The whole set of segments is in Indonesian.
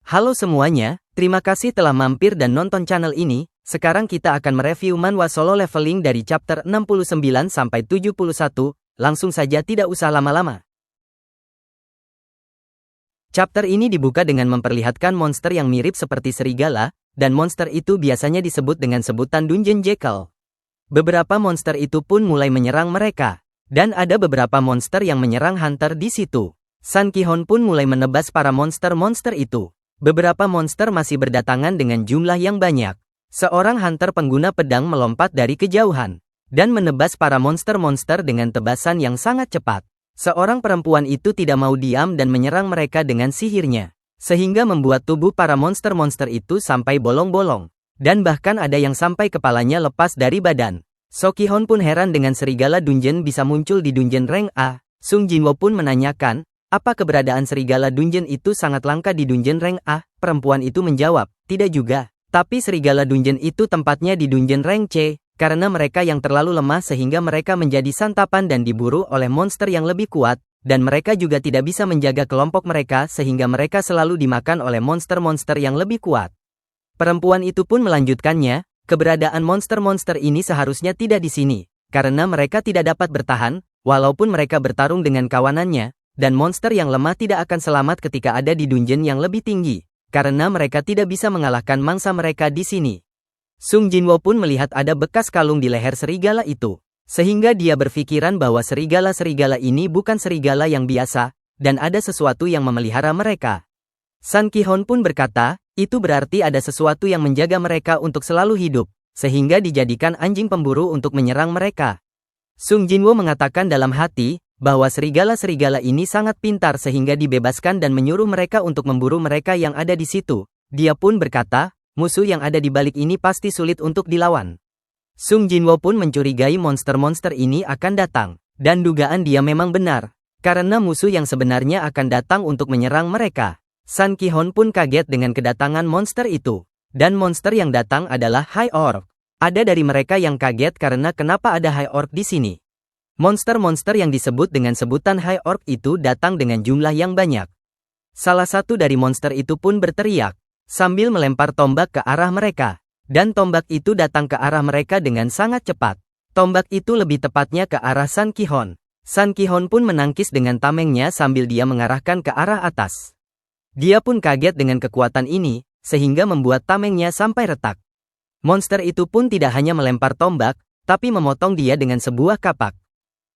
Halo semuanya, terima kasih telah mampir dan nonton channel ini. Sekarang kita akan mereview manhwa solo leveling dari chapter 69 sampai 71. Langsung saja tidak usah lama-lama. Chapter ini dibuka dengan memperlihatkan monster yang mirip seperti serigala, dan monster itu biasanya disebut dengan sebutan Dungeon Jackal. Beberapa monster itu pun mulai menyerang mereka, dan ada beberapa monster yang menyerang hunter di situ. Sun Ki-hon pun mulai menebas para monster-monster itu. Beberapa monster masih berdatangan dengan jumlah yang banyak. Seorang hunter pengguna pedang melompat dari kejauhan dan menebas para monster-monster dengan tebasan yang sangat cepat. Seorang perempuan itu tidak mau diam dan menyerang mereka dengan sihirnya, sehingga membuat tubuh para monster-monster itu sampai bolong-bolong, dan bahkan ada yang sampai kepalanya lepas dari badan. So Ki-hon pun heran dengan serigala dungeon bisa muncul di dungeon rank A. Sung Jinwo pun menanyakan, apa keberadaan serigala dungeon itu sangat langka di dungeon rank A? Perempuan itu menjawab, tidak juga. Tapi serigala dungeon itu tempatnya di dungeon rank C, karena mereka yang terlalu lemah sehingga mereka menjadi santapan dan diburu oleh monster yang lebih kuat, dan mereka juga tidak bisa menjaga kelompok mereka sehingga mereka selalu dimakan oleh monster-monster yang lebih kuat. Perempuan itu pun melanjutkannya, keberadaan monster-monster ini seharusnya tidak di sini, karena mereka tidak dapat bertahan, walaupun mereka bertarung dengan kawanannya. Dan monster yang lemah tidak akan selamat ketika ada di dungeon yang lebih tinggi, karena mereka tidak bisa mengalahkan mangsa mereka di sini. Sung Jinwo pun melihat ada bekas kalung di leher serigala itu, sehingga dia berpikiran bahwa serigala-serigala ini bukan serigala yang biasa, dan ada sesuatu yang memelihara mereka. Sun Ki-hon pun berkata, itu berarti ada sesuatu yang menjaga mereka untuk selalu hidup, sehingga dijadikan anjing pemburu untuk menyerang mereka. Sung Jinwo mengatakan dalam hati, bahwa serigala-serigala ini sangat pintar sehingga dibebaskan dan menyuruh mereka untuk memburu mereka yang ada di situ. Dia pun berkata, musuh yang ada di balik ini pasti sulit untuk dilawan. Sung Jinwo pun mencurigai monster-monster ini akan datang, dan dugaan dia memang benar, karena musuh yang sebenarnya akan datang untuk menyerang mereka. Sun Ki-hon pun kaget dengan kedatangan monster itu, dan monster yang datang adalah High Orc. Ada dari mereka yang kaget karena kenapa ada High Orc di sini. Monster-monster yang disebut dengan sebutan High Orc itu datang dengan jumlah yang banyak. Salah satu dari monster itu pun berteriak, sambil melempar tombak ke arah mereka. Dan tombak itu datang ke arah mereka dengan sangat cepat. Tombak itu lebih tepatnya ke arah Sun Ki-hon. Sun Ki-hon pun menangkis dengan tamengnya sambil dia mengarahkan ke arah atas. Dia pun kaget dengan kekuatan ini, sehingga membuat tamengnya sampai retak. Monster itu pun tidak hanya melempar tombak, tapi memotong dia dengan sebuah kapak.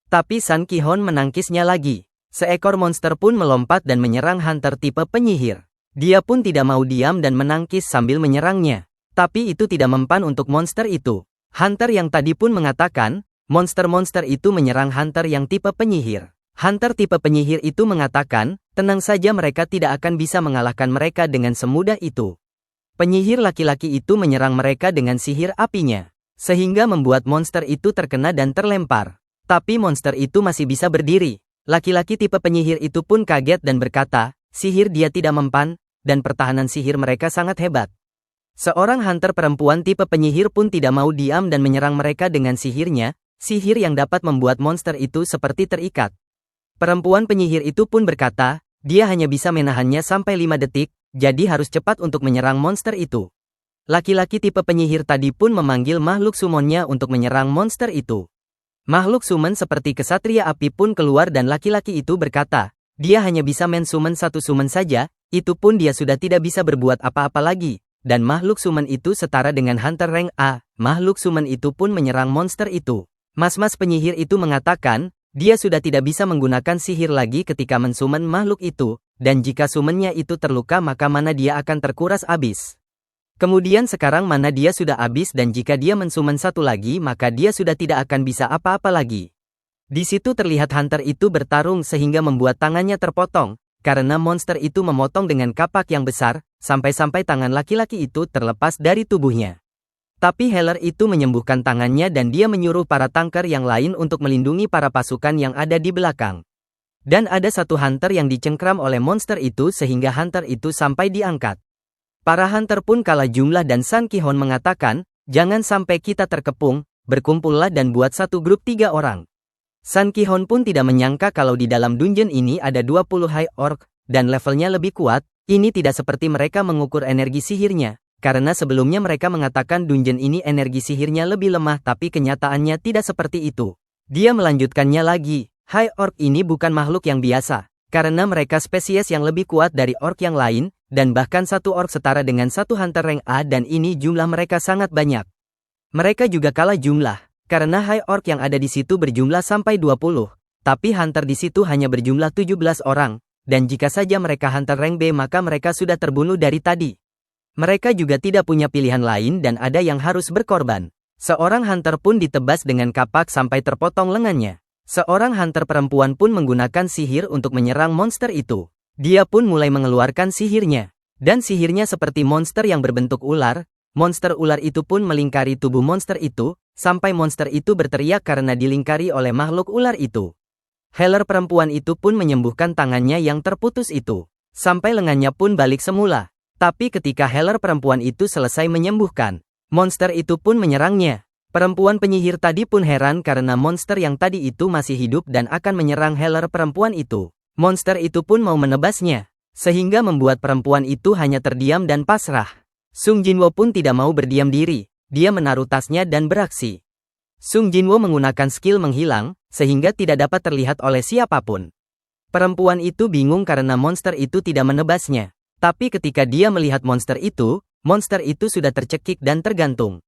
Tapi Sun Ki-hon menangkisnya lagi. Seekor monster pun melompat dan menyerang hunter tipe penyihir. Dia pun tidak mau diam dan menangkis sambil menyerangnya. Tapi itu tidak mempan untuk monster itu. Hunter yang tadi pun mengatakan, monster-monster itu menyerang hunter yang tipe penyihir. Hunter tipe penyihir itu mengatakan, tenang saja mereka tidak akan bisa mengalahkan mereka dengan semudah itu. Penyihir laki-laki itu menyerang mereka dengan sihir apinya, sehingga membuat monster itu terkena dan terlempar. Tapi monster itu masih bisa berdiri. Laki-laki tipe penyihir itu pun kaget dan berkata, sihir dia tidak mempan, dan pertahanan sihir mereka sangat hebat. Seorang hunter perempuan tipe penyihir pun tidak mau diam dan menyerang mereka dengan sihirnya, sihir yang dapat membuat monster itu seperti terikat. Perempuan penyihir itu pun berkata, dia hanya bisa menahannya sampai 5 detik, jadi harus cepat untuk menyerang monster itu. Laki-laki tipe penyihir tadi pun memanggil makhluk summonnya untuk menyerang monster itu. Makhluk summon seperti kesatria api pun keluar dan laki-laki itu berkata, dia hanya bisa main summon satu summon saja, itu pun dia sudah tidak bisa berbuat apa-apa lagi, dan makhluk summon itu setara dengan hunter rank A. Makhluk summon itu pun menyerang monster itu. Mas-mas penyihir itu mengatakan, dia sudah tidak bisa menggunakan sihir lagi ketika mensummon makhluk itu, dan jika summonnya itu terluka maka mana dia akan terkuras habis. Kemudian sekarang mana dia sudah habis dan jika dia mensummon satu lagi maka dia sudah tidak akan bisa apa-apa lagi. Di situ terlihat hunter itu bertarung sehingga membuat tangannya terpotong, karena monster itu memotong dengan kapak yang besar, sampai-sampai tangan laki-laki itu terlepas dari tubuhnya. Tapi Healer itu menyembuhkan tangannya dan dia menyuruh para tanker yang lain untuk melindungi para pasukan yang ada di belakang. Dan ada satu hunter yang dicengkram oleh monster itu sehingga hunter itu sampai diangkat. Para hunter pun kalah jumlah dan Sun Ki-hon mengatakan, jangan sampai kita terkepung, berkumpullah dan buat satu grup 3 orang. Sun Ki-hon pun tidak menyangka kalau di dalam dungeon ini ada 20 High Orc, dan levelnya lebih kuat, Ini tidak seperti mereka mengukur energi sihirnya, karena sebelumnya mereka mengatakan dungeon ini energi sihirnya lebih lemah tapi kenyataannya tidak seperti itu. Dia melanjutkannya lagi, High Orc ini bukan makhluk yang biasa, karena mereka spesies yang lebih kuat dari orc yang lain, dan bahkan satu orc setara dengan satu hunter rank A dan ini jumlah mereka sangat banyak. Mereka juga kalah jumlah, karena High Orc yang ada di situ berjumlah sampai 20, tapi hunter di situ hanya berjumlah 17 orang. Dan jika saja mereka hunter rank B maka mereka sudah terbunuh dari tadi. Mereka juga tidak punya pilihan lain dan ada yang harus berkorban. Seorang hunter pun ditebas dengan kapak sampai terpotong lengannya. Seorang hunter perempuan pun menggunakan sihir untuk menyerang monster itu. Dia pun mulai mengeluarkan sihirnya. Dan sihirnya seperti monster yang berbentuk ular. Monster ular itu pun melingkari tubuh monster itu, sampai monster itu berteriak karena dilingkari oleh makhluk ular itu. Healer perempuan itu pun menyembuhkan tangannya yang terputus itu. Sampai lengannya pun balik semula. Tapi ketika healer perempuan itu selesai menyembuhkan, monster itu pun menyerangnya. Perempuan penyihir tadi pun heran karena monster yang tadi itu masih hidup dan akan menyerang healer perempuan itu. Monster itu pun mau menebasnya. Sehingga membuat perempuan itu hanya terdiam dan pasrah. Sung Jinwo pun tidak mau berdiam diri. Dia menaruh tasnya dan beraksi. Sung Jinwo menggunakan skill menghilang, sehingga tidak dapat terlihat oleh siapapun. Perempuan itu bingung karena monster itu tidak menebasnya. Tapi ketika dia melihat monster itu sudah tercekik dan tergantung.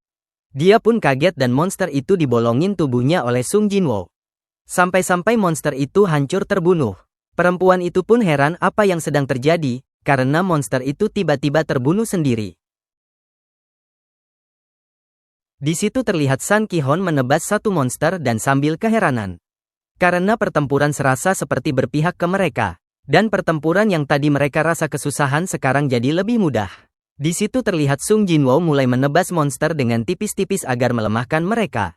Dia pun kaget dan monster itu dibolongin tubuhnya oleh Sung Jinwo. Sampai-sampai monster itu hancur terbunuh. Perempuan itu pun heran apa yang sedang terjadi, karena monster itu tiba-tiba terbunuh sendiri. Di situ terlihat Sun Ki-hon menebas satu monster dan sambil keheranan. Karena pertempuran serasa seperti berpihak ke mereka. Dan pertempuran yang tadi mereka rasa kesusahan sekarang jadi lebih mudah. Di situ terlihat Sung Jinwo mulai menebas monster dengan tipis-tipis agar melemahkan mereka.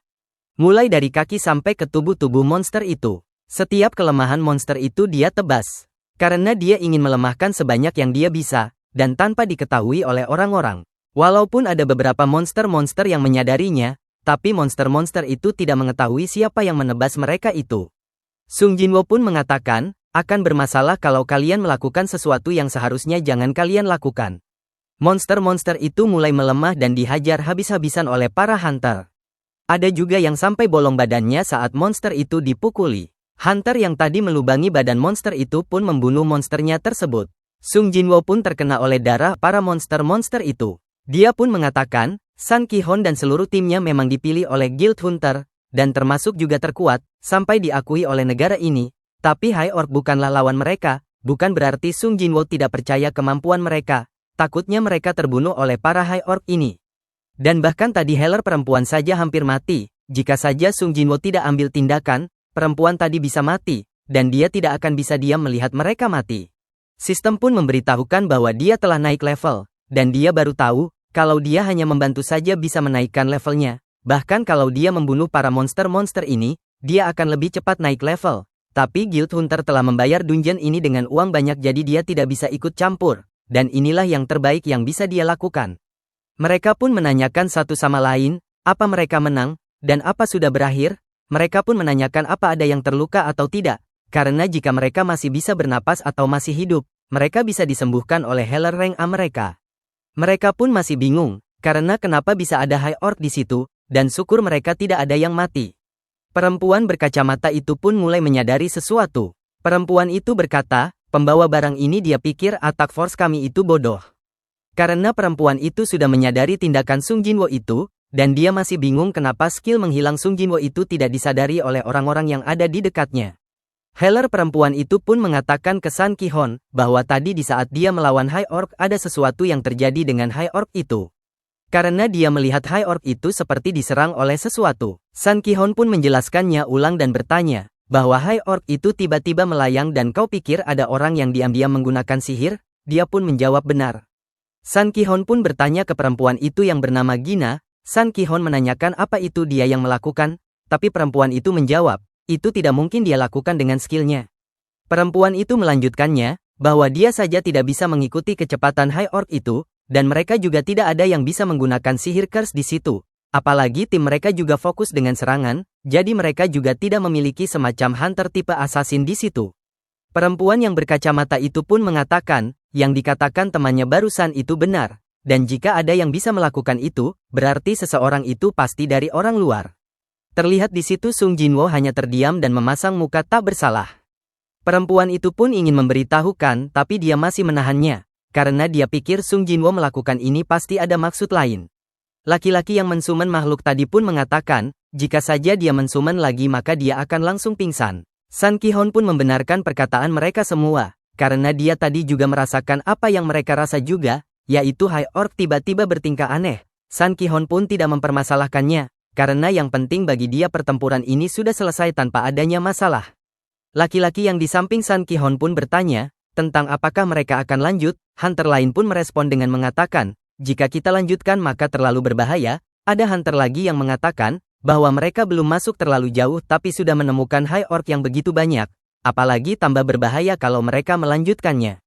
Mulai dari kaki sampai ke tubuh-tubuh monster itu. Setiap kelemahan monster itu dia tebas. Karena dia ingin melemahkan sebanyak yang dia bisa, dan tanpa diketahui oleh orang-orang. Walaupun ada beberapa monster-monster yang menyadarinya, tapi monster-monster itu tidak mengetahui siapa yang menebas mereka itu. Sung Jinwo pun mengatakan, akan bermasalah kalau kalian melakukan sesuatu yang seharusnya jangan kalian lakukan. Monster-monster itu mulai melemah dan dihajar habis-habisan oleh para hunter. Ada juga yang sampai bolong badannya saat monster itu dipukuli. Hunter yang tadi melubangi badan monster itu pun membunuh monsternya tersebut. Sung Jinwo pun terkena oleh darah para monster-monster itu. Dia pun mengatakan, Sun Ki-hon dan seluruh timnya memang dipilih oleh Guild Hunter, dan termasuk juga terkuat, sampai diakui oleh negara ini. Tapi High Orc bukanlah lawan mereka, bukan berarti Sung Jinwo tidak percaya kemampuan mereka. Takutnya mereka terbunuh oleh para High Orc ini. Dan bahkan tadi healer perempuan saja hampir mati. Jika saja Sung Jinwo tidak ambil tindakan, perempuan tadi bisa mati, dan dia tidak akan bisa diam melihat mereka mati. Sistem pun memberitahukan bahwa dia telah naik level, dan dia baru tahu, kalau dia hanya membantu saja bisa menaikkan levelnya. Bahkan kalau dia membunuh para monster-monster ini, dia akan lebih cepat naik level. Tapi Guild Hunter telah membayar dungeon ini dengan uang banyak jadi dia tidak bisa ikut campur. Dan inilah yang terbaik yang bisa dia lakukan. Mereka pun menanyakan satu sama lain, apa mereka menang, dan apa sudah berakhir. Mereka pun menanyakan apa ada yang terluka atau tidak. Karena jika mereka masih bisa bernapas atau masih hidup, mereka bisa disembuhkan oleh healer rank A mereka. Mereka pun masih bingung, karena kenapa bisa ada High Orc di situ, dan syukur mereka tidak ada yang mati. Perempuan berkacamata itu pun mulai menyadari sesuatu. Perempuan itu berkata, pembawa barang ini dia pikir attack force kami itu bodoh. Karena perempuan itu sudah menyadari tindakan Sung Jinwo itu, dan dia masih bingung kenapa skill menghilang Sung Jinwo itu tidak disadari oleh orang-orang yang ada di dekatnya. Healer perempuan itu pun mengatakan ke Sun Ki-hon, bahwa tadi di saat dia melawan High Orc ada sesuatu yang terjadi dengan High Orc itu. Karena dia melihat High Orc itu seperti diserang oleh sesuatu. Sun Ki-hon pun menjelaskannya ulang dan bertanya, bahwa High Orc itu tiba-tiba melayang dan kau pikir ada orang yang diam-diam menggunakan sihir? Dia pun menjawab benar. Sun Ki-hon pun bertanya ke perempuan itu yang bernama Gina. Sun Ki-hon menanyakan apa itu dia yang melakukan, tapi perempuan itu menjawab, itu tidak mungkin dia lakukan dengan skillnya. Perempuan itu melanjutkannya, bahwa dia saja tidak bisa mengikuti kecepatan High Orc itu, dan mereka juga tidak ada yang bisa menggunakan sihir curse di situ. Apalagi tim mereka juga fokus dengan serangan, jadi mereka juga tidak memiliki semacam hunter tipe assassin di situ. Perempuan yang berkacamata itu pun mengatakan, yang dikatakan temannya barusan itu benar. Dan jika ada yang bisa melakukan itu, berarti seseorang itu pasti dari orang luar. Terlihat di situ Sung Jinwo hanya terdiam dan memasang muka tak bersalah. Perempuan itu pun ingin memberitahukan, tapi dia masih menahannya. Karena dia pikir Sung Jinwo melakukan ini pasti ada maksud lain. Laki-laki yang mensumen makhluk tadi pun mengatakan, jika saja dia mensumen lagi maka dia akan langsung pingsan. Sun Ki-hon pun membenarkan perkataan mereka semua, karena dia tadi juga merasakan apa yang mereka rasa juga, yaitu High Orc tiba-tiba bertingkah aneh. Sun Ki-hon pun tidak mempermasalahkannya, karena yang penting bagi dia pertempuran ini sudah selesai tanpa adanya masalah. Laki-laki yang di samping Sun Ki-hon pun bertanya, tentang apakah mereka akan lanjut. Hunter lain pun merespon dengan mengatakan, jika kita lanjutkan maka terlalu berbahaya. Ada hunter lagi yang mengatakan, bahwa mereka belum masuk terlalu jauh tapi sudah menemukan High Orc yang begitu banyak, apalagi tambah berbahaya kalau mereka melanjutkannya.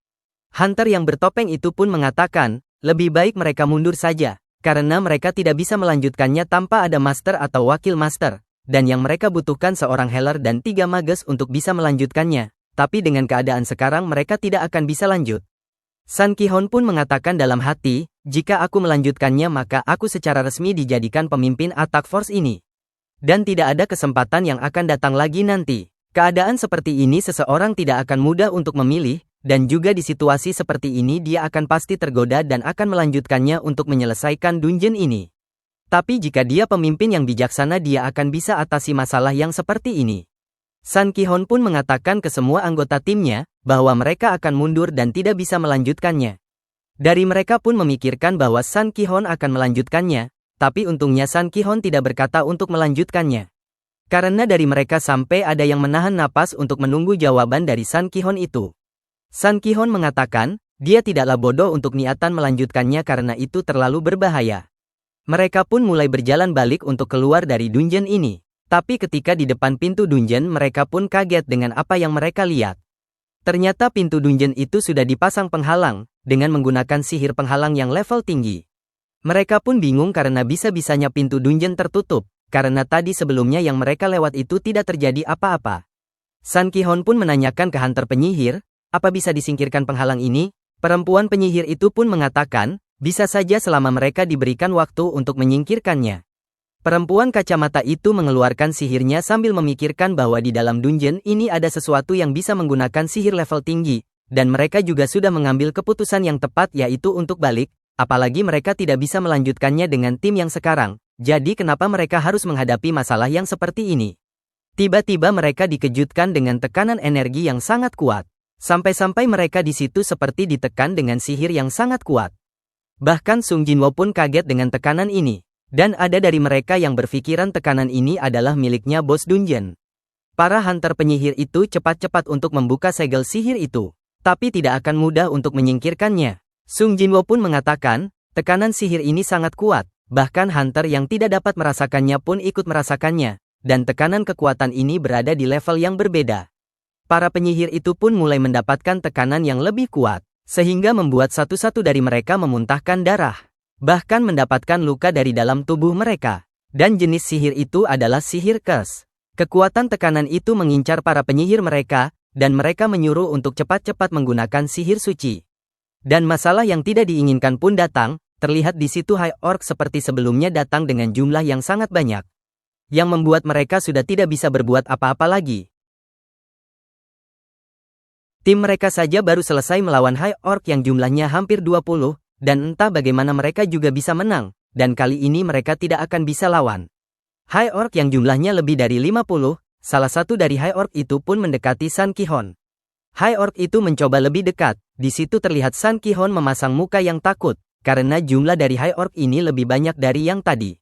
Hunter yang bertopeng itu pun mengatakan, lebih baik mereka mundur saja, karena mereka tidak bisa melanjutkannya tanpa ada master atau wakil master, dan yang mereka butuhkan seorang healer dan 3 mages untuk bisa melanjutkannya, tapi dengan keadaan sekarang mereka tidak akan bisa lanjut. Sun Ki-hon pun mengatakan dalam hati, jika aku melanjutkannya maka aku secara resmi dijadikan pemimpin Attack Force ini. Dan tidak ada kesempatan yang akan datang lagi nanti. Keadaan seperti ini seseorang tidak akan mudah untuk memilih, dan juga di situasi seperti ini dia akan pasti tergoda dan akan melanjutkannya untuk menyelesaikan dungeon ini. Tapi jika dia pemimpin yang bijaksana dia akan bisa atasi masalah yang seperti ini. Sun Ki-hon pun mengatakan ke semua anggota timnya, bahwa mereka akan mundur dan tidak bisa melanjutkannya. Dari mereka pun memikirkan bahwa Sun Ki-hon akan melanjutkannya, tapi untungnya Sun Ki-hon tidak berkata untuk melanjutkannya. Karena dari mereka sampai ada yang menahan napas untuk menunggu jawaban dari Sun Ki-hon itu. Sun Ki-hon mengatakan, dia tidaklah bodoh untuk niatan melanjutkannya karena itu terlalu berbahaya. Mereka pun mulai berjalan balik untuk keluar dari dungeon ini. Tapi ketika di depan pintu dungeon mereka pun kaget dengan apa yang mereka lihat. Ternyata pintu dungeon itu sudah dipasang penghalang, dengan menggunakan sihir penghalang yang level tinggi. Mereka pun bingung karena bisa-bisanya pintu dungeon tertutup, karena tadi sebelumnya yang mereka lewat itu tidak terjadi apa-apa. Sun Ki-hon pun menanyakan ke hunter penyihir, apa bisa disingkirkan penghalang ini? Perempuan penyihir itu pun mengatakan, bisa saja selama mereka diberikan waktu untuk menyingkirkannya. Perempuan kacamata itu mengeluarkan sihirnya sambil memikirkan bahwa di dalam dungeon ini ada sesuatu yang bisa menggunakan sihir level tinggi, dan mereka juga sudah mengambil keputusan yang tepat yaitu untuk balik, apalagi mereka tidak bisa melanjutkannya dengan tim yang sekarang, jadi kenapa mereka harus menghadapi masalah yang seperti ini? Tiba-tiba mereka dikejutkan dengan tekanan energi yang sangat kuat, sampai-sampai mereka di situ seperti ditekan dengan sihir yang sangat kuat. Bahkan Sung Jinwo pun kaget dengan tekanan ini. Dan ada dari mereka yang berpikiran tekanan ini adalah miliknya bos dungeon. Para hunter penyihir itu cepat-cepat untuk membuka segel sihir itu. Tapi tidak akan mudah untuk menyingkirkannya. Sung Jinwo pun mengatakan, tekanan sihir ini sangat kuat. Bahkan hunter yang tidak dapat merasakannya pun ikut merasakannya. Dan tekanan kekuatan ini berada di level yang berbeda. Para penyihir itu pun mulai mendapatkan tekanan yang lebih kuat. Sehingga membuat satu-satu dari mereka memuntahkan darah. Bahkan mendapatkan luka dari dalam tubuh mereka. Dan jenis sihir itu adalah sihir curse. Kekuatan tekanan itu mengincar para penyihir mereka, dan mereka menyuruh untuk cepat-cepat menggunakan sihir suci. Dan masalah yang tidak diinginkan pun datang, terlihat di situ High Orc seperti sebelumnya datang dengan jumlah yang sangat banyak. Yang membuat mereka sudah tidak bisa berbuat apa-apa lagi. Tim mereka saja baru selesai melawan High Orc yang jumlahnya hampir 20, dan entah bagaimana mereka juga bisa menang, dan kali ini mereka tidak akan bisa lawan. High Orc yang jumlahnya lebih dari 50, salah satu dari High Orc itu pun mendekati Sun Ki-hon. High Orc itu mencoba lebih dekat, di situ terlihat Sun Ki-hon memasang muka yang takut, karena jumlah dari High Orc ini lebih banyak dari yang tadi.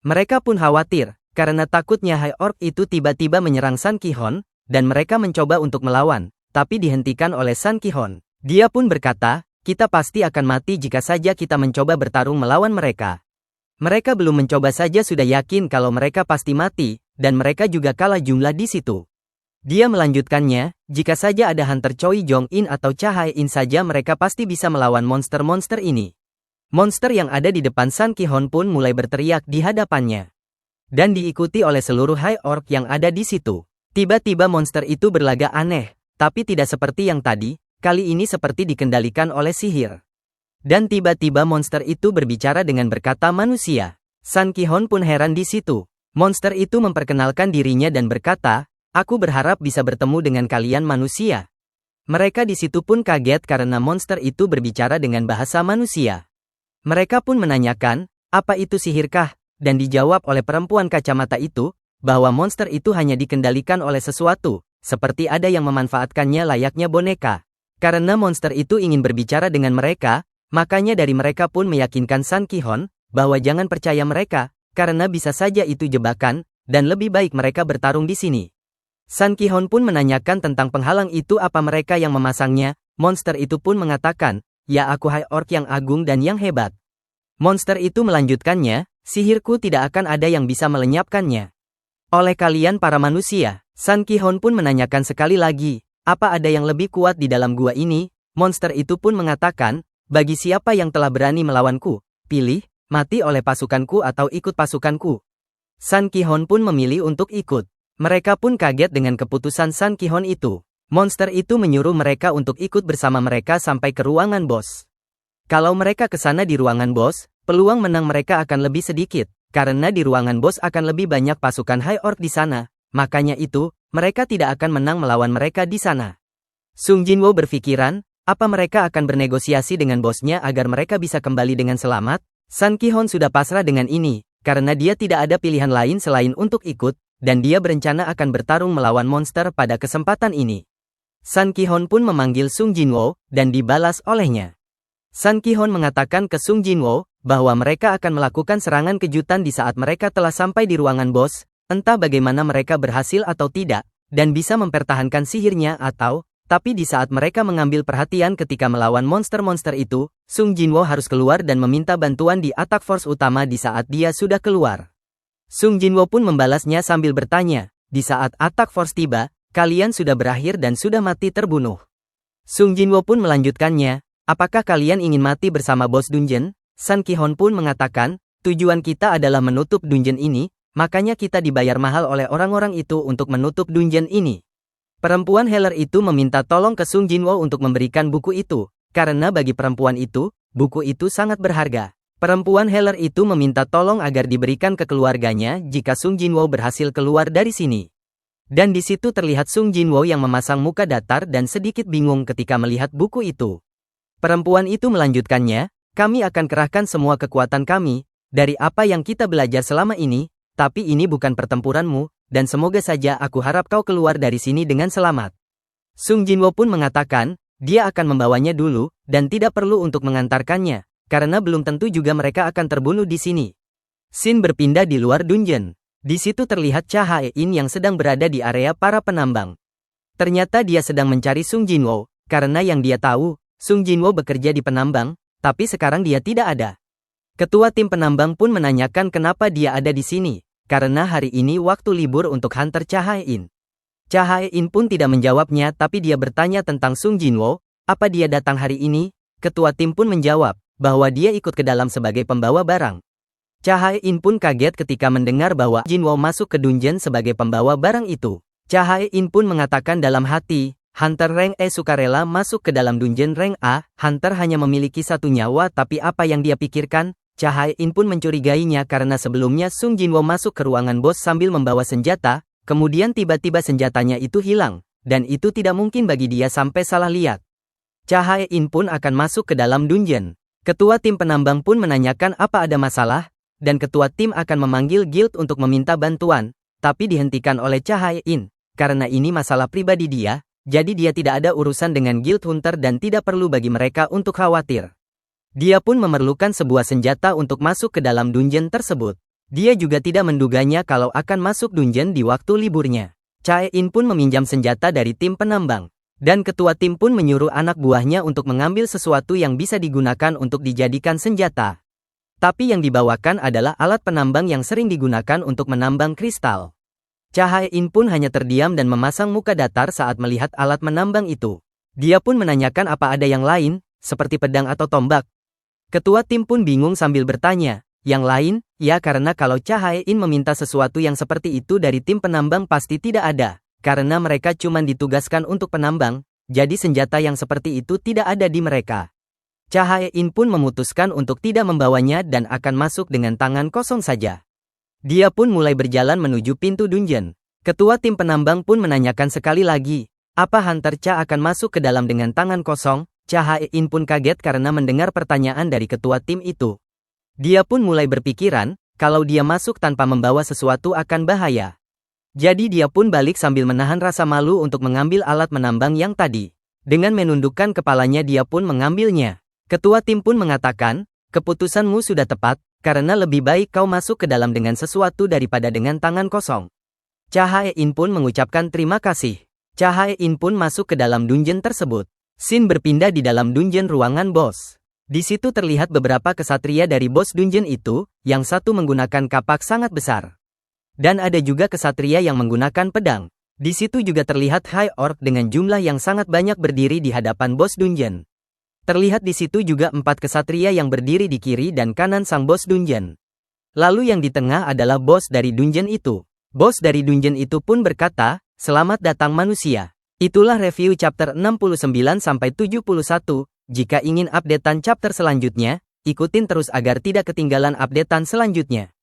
Mereka pun khawatir, karena takutnya High Orc itu tiba-tiba menyerang Sun Ki-hon, dan mereka mencoba untuk melawan, tapi dihentikan oleh Sun Ki-hon. Dia pun berkata, kita pasti akan mati jika saja kita mencoba bertarung melawan mereka. Mereka belum mencoba saja sudah yakin kalau mereka pasti mati, dan mereka juga kalah jumlah di situ. Dia melanjutkannya, jika saja ada Hunter Choi Jong-in atau Cha Hae-in saja mereka pasti bisa melawan monster-monster ini. Monster yang ada di depan Sun Ki-hon pun mulai berteriak di hadapannya. Dan diikuti oleh seluruh High Orc yang ada di situ. Tiba-tiba monster itu berlagak aneh, tapi tidak seperti yang tadi, kali ini seperti dikendalikan oleh sihir. Dan tiba-tiba monster itu berbicara dengan berkata manusia. Sun Qihon pun heran di situ. Monster itu memperkenalkan dirinya dan berkata, aku berharap bisa bertemu dengan kalian manusia. Mereka di situ pun kaget karena monster itu berbicara dengan bahasa manusia. Mereka pun menanyakan, apa itu sihirkah? Dan dijawab oleh perempuan kacamata itu, bahwa monster itu hanya dikendalikan oleh sesuatu, seperti ada yang memanfaatkannya layaknya boneka. Karena monster itu ingin berbicara dengan mereka, makanya dari mereka pun meyakinkan Sun Qihon, bahwa jangan percaya mereka, karena bisa saja itu jebakan, dan lebih baik mereka bertarung di sini. Sun Qihon pun menanyakan tentang penghalang itu apa mereka yang memasangnya, monster itu pun mengatakan, ya aku High Orc yang agung dan yang hebat. Monster itu melanjutkannya, sihirku tidak akan ada yang bisa melenyapkannya. Oleh kalian para manusia, Sun Qihon pun menanyakan sekali lagi, apa ada yang lebih kuat di dalam gua ini? Monster itu pun mengatakan, bagi siapa yang telah berani melawanku, pilih, mati oleh pasukanku atau ikut pasukanku. Sun Qihon pun memilih untuk ikut. Mereka pun kaget dengan keputusan Sun Qihon itu. Monster itu menyuruh mereka untuk ikut bersama mereka sampai ke ruangan bos. Kalau mereka ke sana di ruangan bos, peluang menang mereka akan lebih sedikit, karena di ruangan bos akan lebih banyak pasukan High Orc di sana. Makanya itu, mereka tidak akan menang melawan mereka di sana. Sung Jinwo berpikiran, apa mereka akan bernegosiasi dengan bosnya agar mereka bisa kembali dengan selamat? Sun Qihon sudah pasrah dengan ini, karena dia tidak ada pilihan lain selain untuk ikut, dan dia berencana akan bertarung melawan monster pada kesempatan ini. Sun Qihon pun memanggil Sung Jinwo, dan dibalas olehnya. Sun Qihon mengatakan ke Sung Jinwo, bahwa mereka akan melakukan serangan kejutan di saat mereka telah sampai di ruangan bos, entah bagaimana mereka berhasil atau tidak, dan bisa mempertahankan sihirnya atau, tapi di saat mereka mengambil perhatian ketika melawan monster-monster itu, Sung Jinwo harus keluar dan meminta bantuan di attack force utama di saat dia sudah keluar. Sung Jinwo pun membalasnya sambil bertanya, di saat attack force tiba, kalian sudah berakhir dan sudah mati terbunuh. Sung Jinwo pun melanjutkannya, apakah kalian ingin mati bersama bos dungeon? Sun Qihon pun mengatakan, tujuan kita adalah menutup dungeon ini, makanya kita dibayar mahal oleh orang-orang itu untuk menutup dungeon ini. Perempuan healer itu meminta tolong ke Sung Jinwo untuk memberikan buku itu, karena bagi perempuan itu, buku itu sangat berharga. Perempuan healer itu meminta tolong agar diberikan ke keluarganya jika Sung Jinwo berhasil keluar dari sini. Dan di situ terlihat Sung Jinwo yang memasang muka datar dan sedikit bingung ketika melihat buku itu. Perempuan itu melanjutkannya, kami akan kerahkan semua kekuatan kami, dari apa yang kita belajar selama ini, tapi ini bukan pertempuranmu, dan semoga saja aku harap kau keluar dari sini dengan selamat. Sung Jinwo pun mengatakan, dia akan membawanya dulu, dan tidak perlu untuk mengantarkannya, karena belum tentu juga mereka akan terbunuh di sini. Scene berpindah di luar dungeon. Di situ terlihat Cha Hae-in yang sedang berada di area para penambang. Ternyata dia sedang mencari Sung Jinwo, karena yang dia tahu, Sung Jinwo bekerja di penambang, tapi sekarang dia tidak ada. Ketua tim penambang pun menanyakan kenapa dia ada di sini, karena hari ini waktu libur untuk hunter Cha Hae-in. Cha Hae-in pun tidak menjawabnya tapi dia bertanya tentang Sung Jinwo, apa dia datang hari ini? Ketua tim pun menjawab, bahwa dia ikut ke dalam sebagai pembawa barang. Cha Hae-in pun kaget ketika mendengar bahwa Jinwo masuk ke dungeon sebagai pembawa barang itu. Cha Hae-in pun mengatakan dalam hati, Hunter rank E sukarela masuk ke dalam dungeon rank A, Hunter hanya memiliki satu nyawa tapi apa yang dia pikirkan? Cha Hae-in pun mencurigainya karena sebelumnya Sung Jinwo masuk ke ruangan bos sambil membawa senjata, kemudian tiba-tiba senjatanya itu hilang, dan itu tidak mungkin bagi dia sampai salah lihat. Cha Hae-in pun akan masuk ke dalam dungeon. Ketua tim penambang pun menanyakan apa ada masalah, dan ketua tim akan memanggil guild untuk meminta bantuan, tapi dihentikan oleh Cha Hae-in, karena ini masalah pribadi dia. Jadi dia tidak ada urusan dengan guild hunter dan tidak perlu bagi mereka untuk khawatir. Dia pun memerlukan sebuah senjata untuk masuk ke dalam dungeon tersebut. Dia juga tidak menduganya kalau akan masuk dungeon di waktu liburnya. Cha Hae-in pun meminjam senjata dari tim penambang. Dan ketua tim pun menyuruh anak buahnya untuk mengambil sesuatu yang bisa digunakan untuk dijadikan senjata. Tapi yang dibawakan adalah alat penambang yang sering digunakan untuk menambang kristal. Cha Hae-in pun hanya terdiam dan memasang muka datar saat melihat alat menambang itu. Dia pun menanyakan apa ada yang lain, seperti pedang atau tombak. Ketua tim pun bingung sambil bertanya, yang lain? Ya karena kalau Cha Hae-in meminta sesuatu yang seperti itu dari tim penambang pasti tidak ada, karena mereka cuma ditugaskan untuk penambang, jadi senjata yang seperti itu tidak ada di mereka. Cha-Hae-in pun memutuskan untuk tidak membawanya dan akan masuk dengan tangan kosong saja. Dia pun mulai berjalan menuju pintu dungeon. Ketua tim penambang pun menanyakan sekali lagi, apa Hunter Cha akan masuk ke dalam dengan tangan kosong? Cha-Hae-in pun kaget karena mendengar pertanyaan dari ketua tim itu. Dia pun mulai berpikiran, kalau dia masuk tanpa membawa sesuatu akan bahaya. Jadi dia pun balik sambil menahan rasa malu untuk mengambil alat menambang yang tadi. Dengan menundukkan kepalanya dia pun mengambilnya. Ketua tim pun mengatakan, keputusanmu sudah tepat, karena lebih baik kau masuk ke dalam dengan sesuatu daripada dengan tangan kosong. Cha-Hae-in pun mengucapkan terima kasih. Cha-Hae-in pun masuk ke dalam dungeon tersebut. Scene berpindah di dalam dungeon ruangan bos. Di situ terlihat beberapa kesatria dari bos dungeon itu, yang satu menggunakan kapak sangat besar. Dan ada juga kesatria yang menggunakan pedang. Di situ juga terlihat High Orc dengan jumlah yang sangat banyak berdiri di hadapan bos dungeon. Terlihat di situ juga 4 kesatria yang berdiri di kiri dan kanan sang bos dungeon. Lalu yang di tengah adalah bos dari dungeon itu. Bos dari dungeon itu pun berkata, "Selamat datang manusia." Itulah review chapter 69-71. Jika ingin updatean chapter selanjutnya, ikutin terus agar tidak ketinggalan updatean selanjutnya.